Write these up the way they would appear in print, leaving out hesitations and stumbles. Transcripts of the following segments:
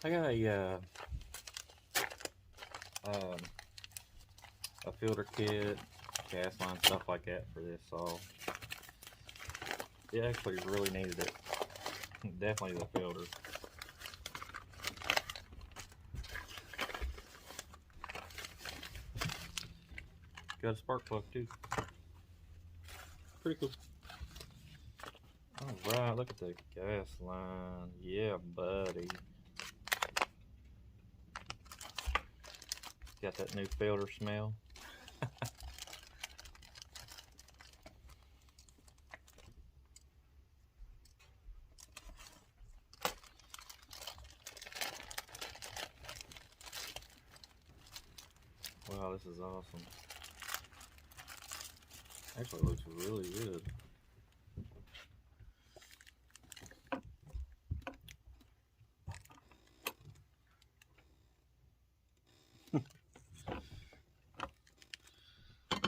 I got um, a filter kit, gas line, stuff like that for this saw. It actually really needed it. Definitely the filter. Got a spark plug too. Pretty cool. Alright, look at the gas line. Yeah, buddy. Got that new filter smell. Wow, this is awesome. Actually, looks really good.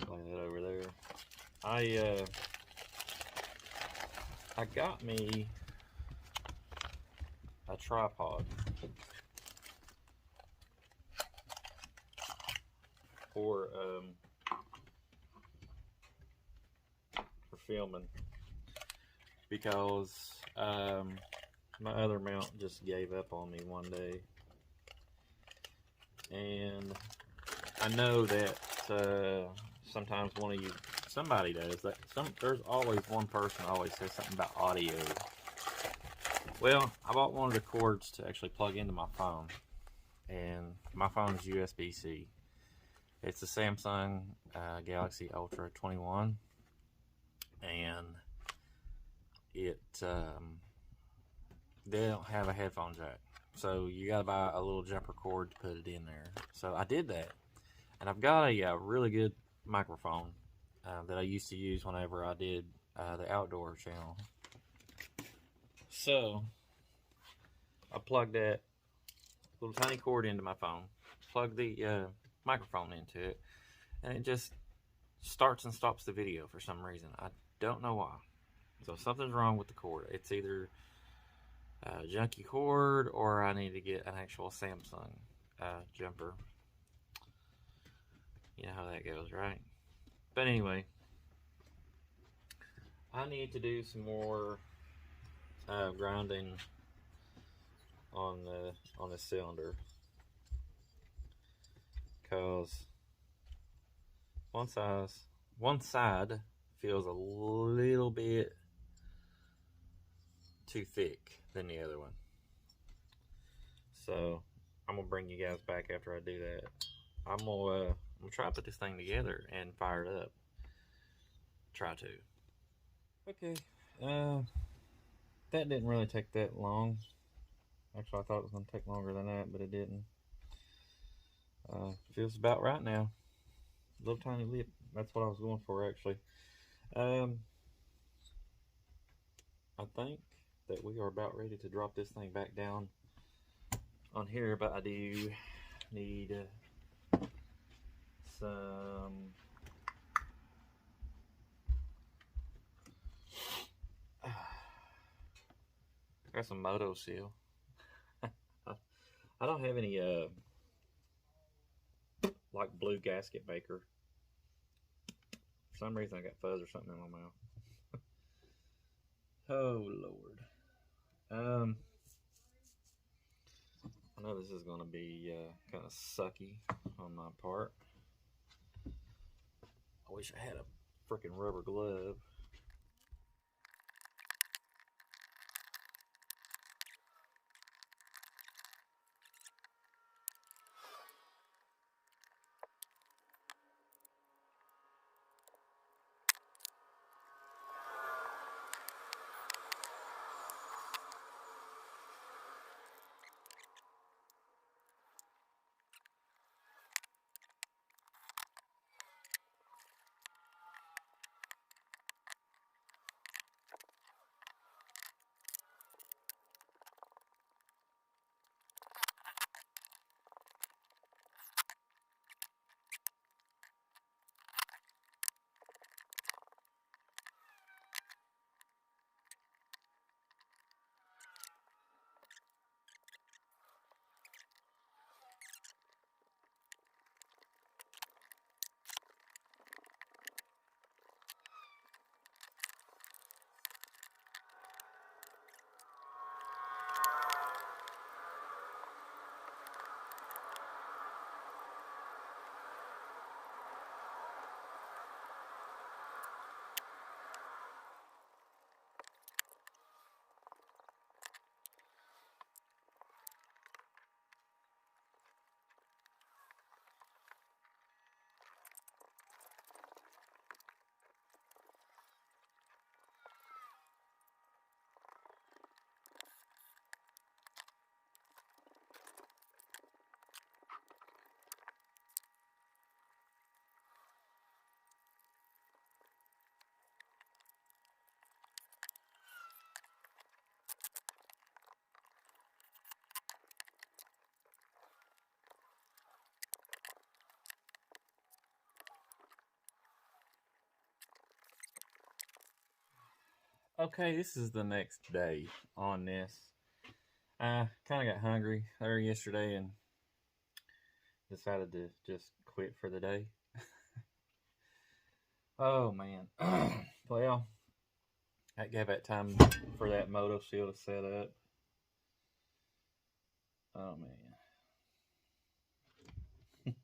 Lay that over there. I got me a tripod for filming because my other mount just gave up on me one day, and I know that sometimes somebody does that. There's always one person always says something about audio. Well, I bought one of the cords to actually plug into my phone, and my phone is USB-C. It's the Samsung Galaxy Ultra 21, and they don't have a headphone jack, so you gotta buy a little jumper cord to put it in there. So I did that, and I've got a really good microphone that I used to use whenever I did the outdoor channel. So I plugged that little tiny cord into my phone, plug the microphone into it, and it just starts and stops the video for some reason. I don't know why. So something's wrong with the cord. It's either a junky cord or I need to get an actual Samsung jumper. You know how that goes, right? But anyway, I need to do some more grinding on the cylinder, because one side feels a little bit too thick than the other one. So I'm gonna bring you guys back after I do that. I'm gonna try to put this thing together and fire it up. Try to. Okay. That didn't really take that long. Actually, I thought it was gonna take longer than that, but it didn't. Feels about right now. Little tiny lip. That's what I was going for, actually. I think that we are about ready to drop this thing back down on here, but I do need some got some moto seal. I don't have any like blue gasket maker. For some reason I got fuzz or something in my mouth. Oh Lord. I know this is gonna be kind of sucky on my part. I wish I had a freaking rubber glove. Okay, this is the next day on this. I kind of got hungry there yesterday and decided to just quit for the day. Oh man. Well, I gave that time for that moto seal to set up. Oh man.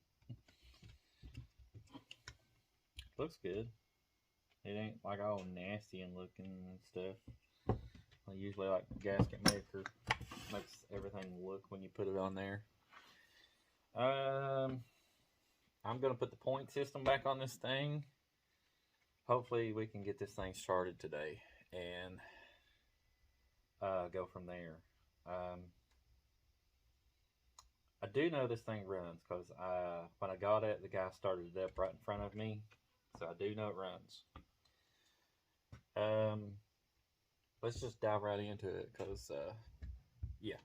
Looks good. It ain't like all nasty and looking and stuff. I usually like gasket maker makes everything look when you put it on there. Um, I'm gonna put the point system back on this thing. Hopefully, we can get this thing started today and go from there. Um, I do know this thing runs because when I got it, the guy started it up right in front of me, so I do know it runs. Um, let's just dive right into it because yeah.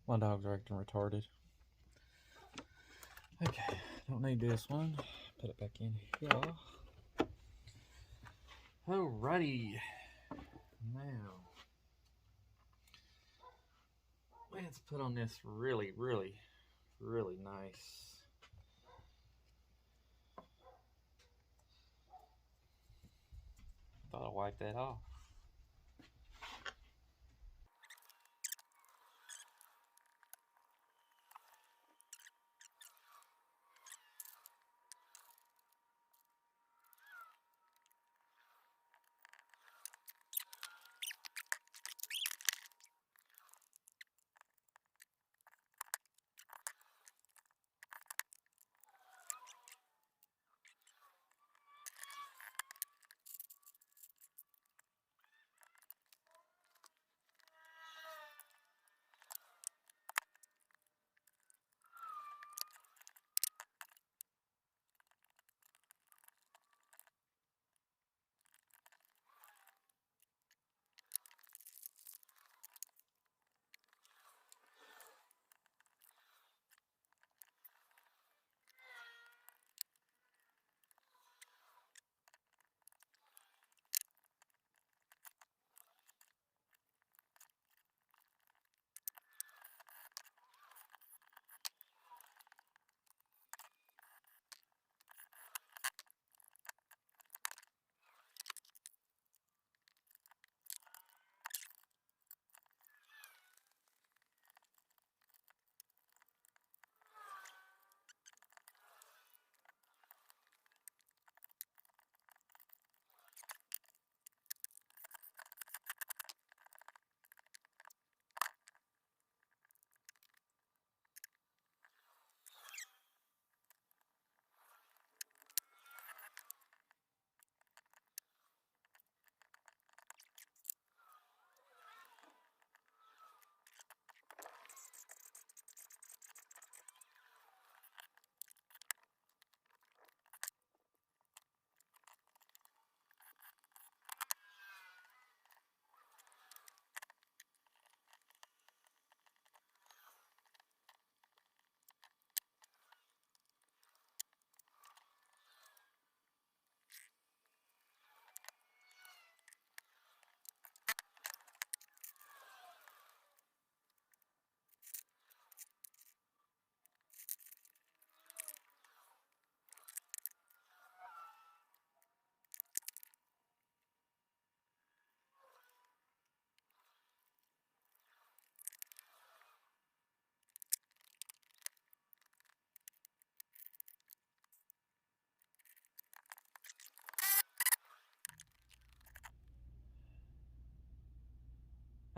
My dog's acting retarded. Okay, don't need this one. Put it back in here. Alrighty. Now, let's put on this really, really, really nice. Thought I wiped that off.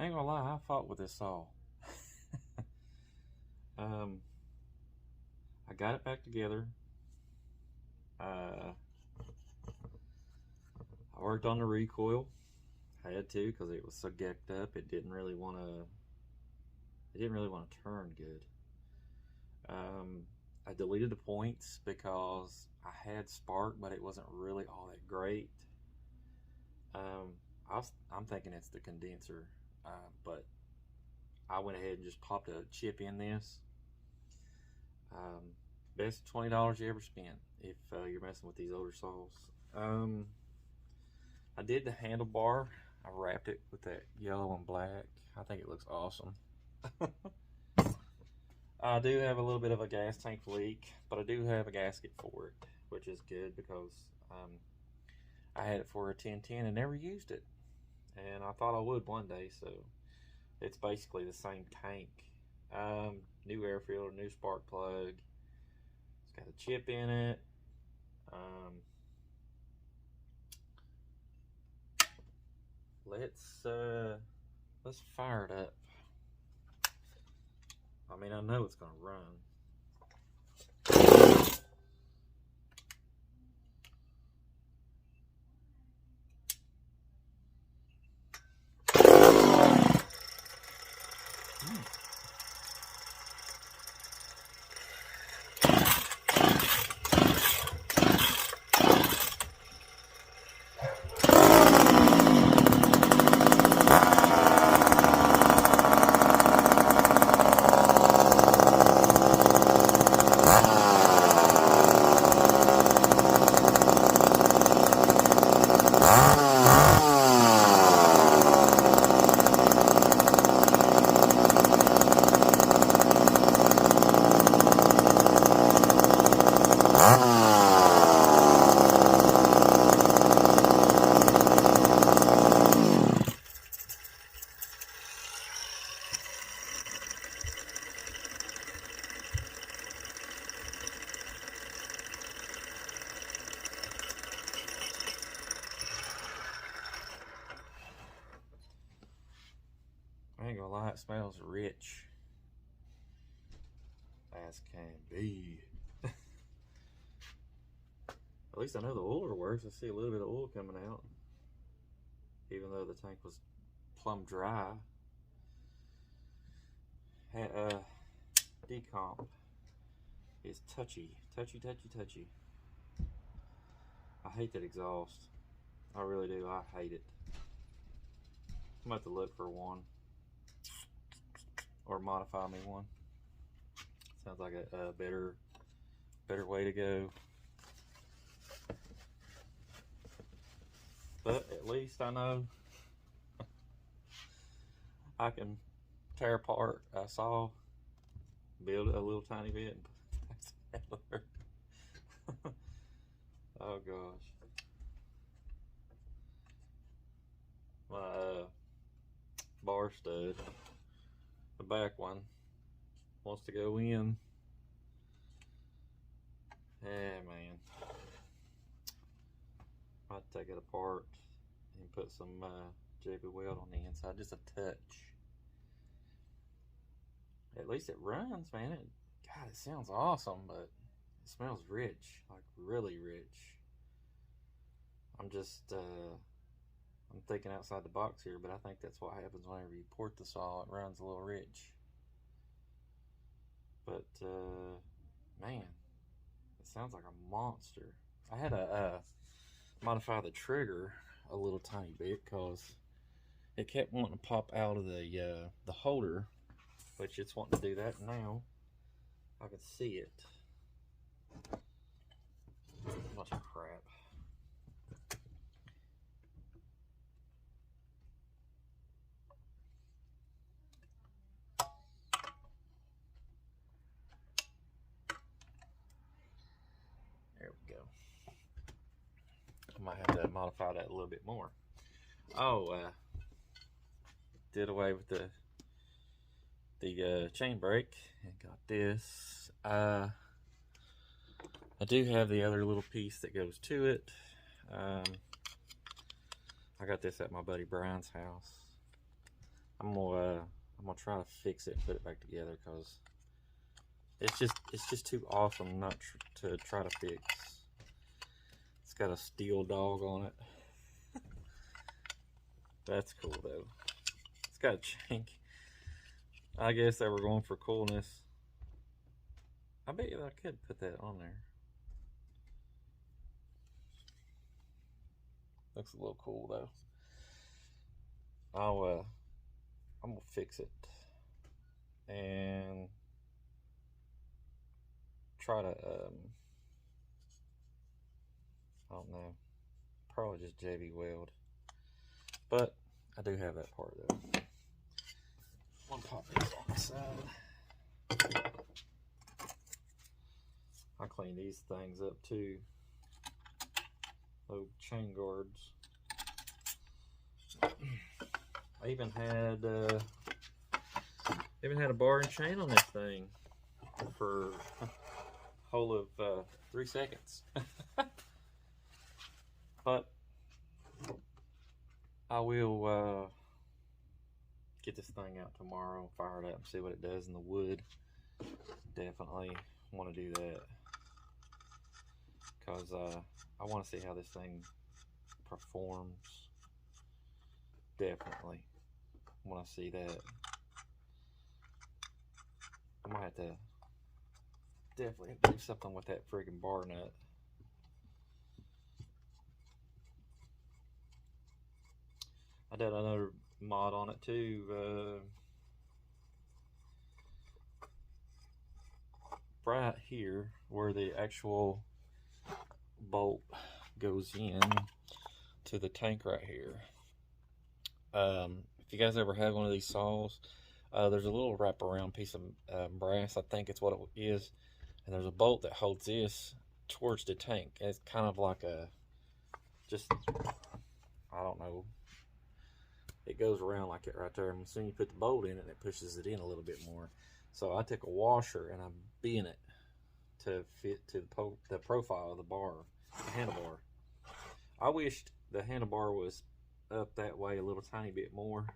ain't gonna lie, I fought with this saw. I got it back together. I worked on the recoil. I had to because it was so gecked up. It didn't really want to. It didn't really want to turn good. I deleted the points because I had spark, but it wasn't really all that great. I'm thinking it's the condenser, but I went ahead and just popped a chip in this. Best $20 you ever spent if you're messing with these older saws. I did the handlebar. I wrapped it with that yellow and black. I think it looks awesome. I do have a little bit of a gas tank leak, but I do have a gasket for it, which is good because I had it for a 1010 and never used it. And I thought I would one day, so it's basically the same tank. New air filter, new spark plug. It's got a chip in it. Let's fire it up. I mean, I know it's gonna run. I ain't gonna lie, it smells rich as can be. At least I know the oiler works. I see a little bit of oil coming out, even though the tank was plumb dry. Decomp is touchy. I hate that exhaust. I really do. I hate it. I'm about to look for one or modify me one. Sounds like a better way to go. But at least I know I can tear apart a saw, build it a little tiny bit, and oh gosh. My bar stud, the back one, wants to go in. Yeah, man. I'd take it apart and put some JB Weld on the inside, just a touch. At least it runs, man. God, it sounds awesome, but it smells rich, like really rich. I'm just, I'm thinking outside the box here, but I think that's what happens whenever you port the saw. It runs a little rich. But, man, it sounds like a monster. I had to modify the trigger a little tiny bit because it kept wanting to pop out of the holder, which it's wanting to do that now. I can see it. Bunch of crap. There we go. I might have to modify that a little bit more. Oh, did away with the chain brake and got this. I do have the other little piece that goes to it. I got this at my buddy Brian's house. I'm gonna try to fix it and put it back together, because it's just too awesome not to try to fix. It's got a steel dog on it. That's cool though. It's got a chink. I guess they were going for coolness. I bet you I could put that on there. Looks a little cool though. I'm gonna fix it and try to I don't know, probably just JB weld, but I do have that part though. I'm gonna pop these on the side. I clean these things up too. Those chain guards. I even had a bar and chain on this thing for a whole of 3 seconds. But I will get this thing out tomorrow, fire it up, and see what it does in the wood. Definitely want to do that, because I want to see how this thing performs. Definitely want to see that. I might have to definitely do something with that friggin' bar nut. I did another mod on it too. Right here, where the actual bolt goes in to the tank right here. If you guys ever had one of these saws, there's a little wraparound piece of brass, I think it's what it is, and there's a bolt that holds this towards the tank. It's kind of like a, just, I don't know, it goes around like it right there, and as soon as you put the bolt in it, it pushes it in a little bit more. So I took a washer and I'm bent it to fit to the profile of the bar, the handlebar. I wished the handlebar was up that way a little tiny bit more,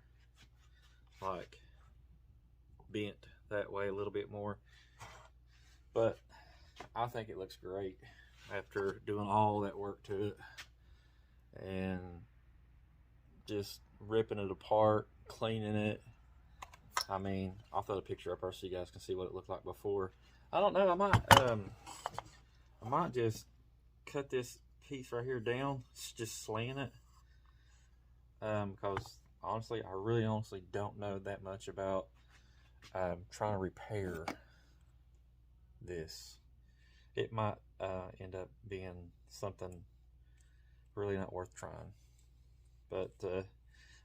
like bent that way a little bit more, but I think it looks great after doing all that work to it and just ripping it apart, cleaning it. I mean, I'll throw the picture up there so you guys can see what it looked like before. I don't know, I might just cut this piece right here down, just slant it, because honestly, I really honestly don't know that much about trying to repair this. It might end up being something really not worth trying, but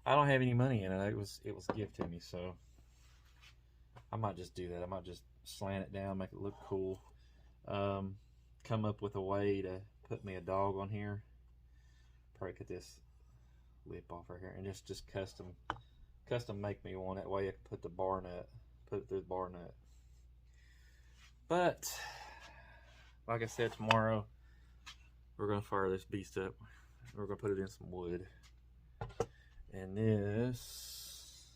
I don't have any money in it. It was a gift to me, so I might just do that. I might just slant it down, make it look cool. Come up with a way to put me a dog on here. Probably cut this lip off right here and just custom make me one. That way I can put the bar nut, put it through the bar nut. But like I said, tomorrow we're gonna fire this beast up. We're gonna put it in some wood, and this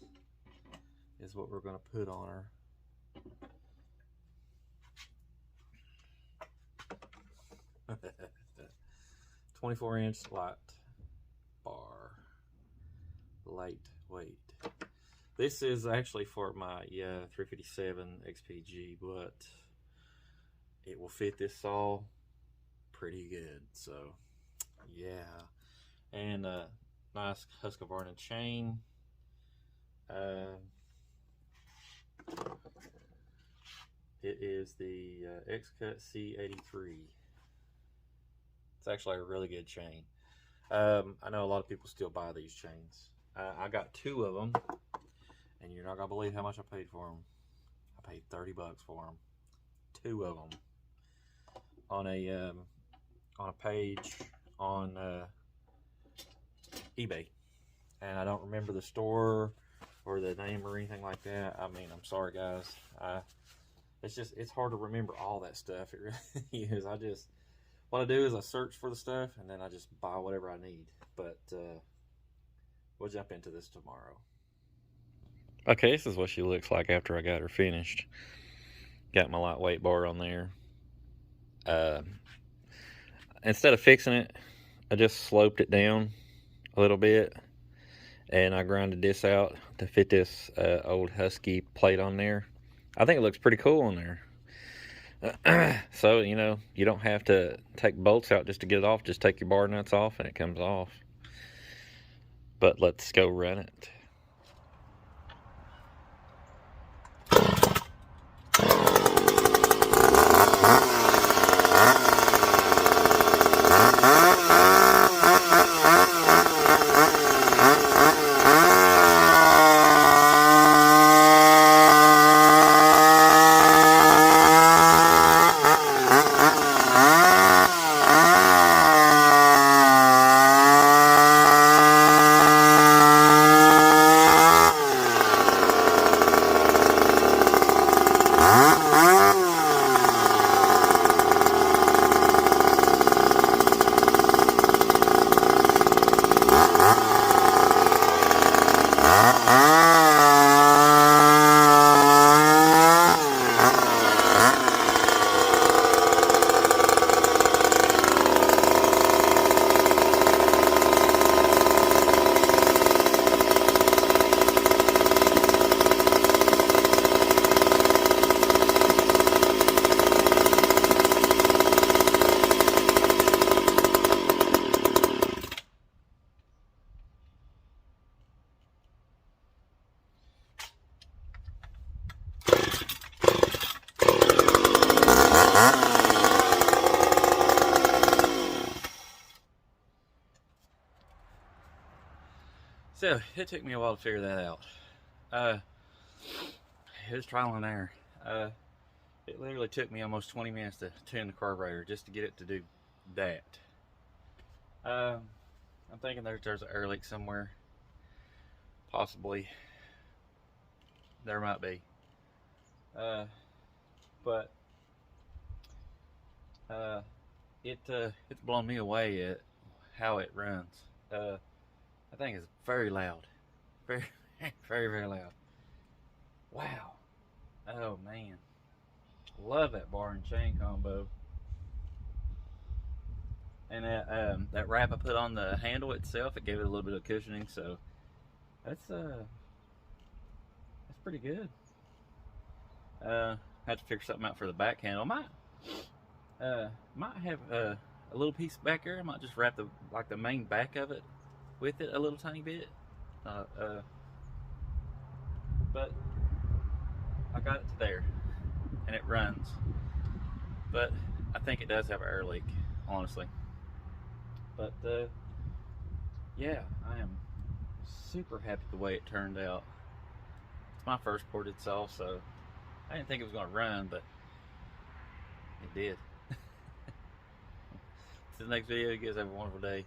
is what we're gonna put on her. 24-inch light bar, lightweight. This is actually for my 357 XPG, but it will fit this saw pretty good. So yeah, and nice Husqvarna chain. It is the X-Cut C83. It's actually a really good chain. I know a lot of people still buy these chains. I got 2 of them, and you're not gonna believe how much I paid for them. I paid $30 for them. 2 of them on a page on eBay, and I don't remember the store or the name or anything like that. I mean, I'm sorry guys. It's hard to remember all that stuff. It really is. What I do is I search for the stuff and then I just buy whatever I need. But we'll jump into this tomorrow. Okay, this is what she looks like after I got her finished. Got my lightweight bar on there. Instead of fixing it, I just sloped it down a little bit, and I grinded this out to fit this old Husky plate on there. I think it looks pretty cool on there. So, you know, you don't have to take bolts out just to get it off. Just take your bar nuts off and it comes off. But let's go run it. So, it took me a while to figure that out. It was trial and error. It literally took me almost 20 minutes to tune the carburetor just to get it to do that. I'm thinking there's an air leak somewhere. Possibly. There might be. But it's blown me away at how it runs. I think it's very loud. Very, very loud. Wow. Oh, man. Love that bar and chain combo. And that wrap I put on the handle itself, it gave it a little bit of cushioning, so that's pretty good. Have to figure something out for the back handle. Might have a little piece back there. I might just wrap the main back of it with it a little tiny bit. But I got it to there, and it runs. But I think it does have an air leak, honestly. But yeah, I am super happy the way it turned out. It's my first ported saw, so I didn't think it was going to run, but it did. To the next video, you guys have a wonderful day.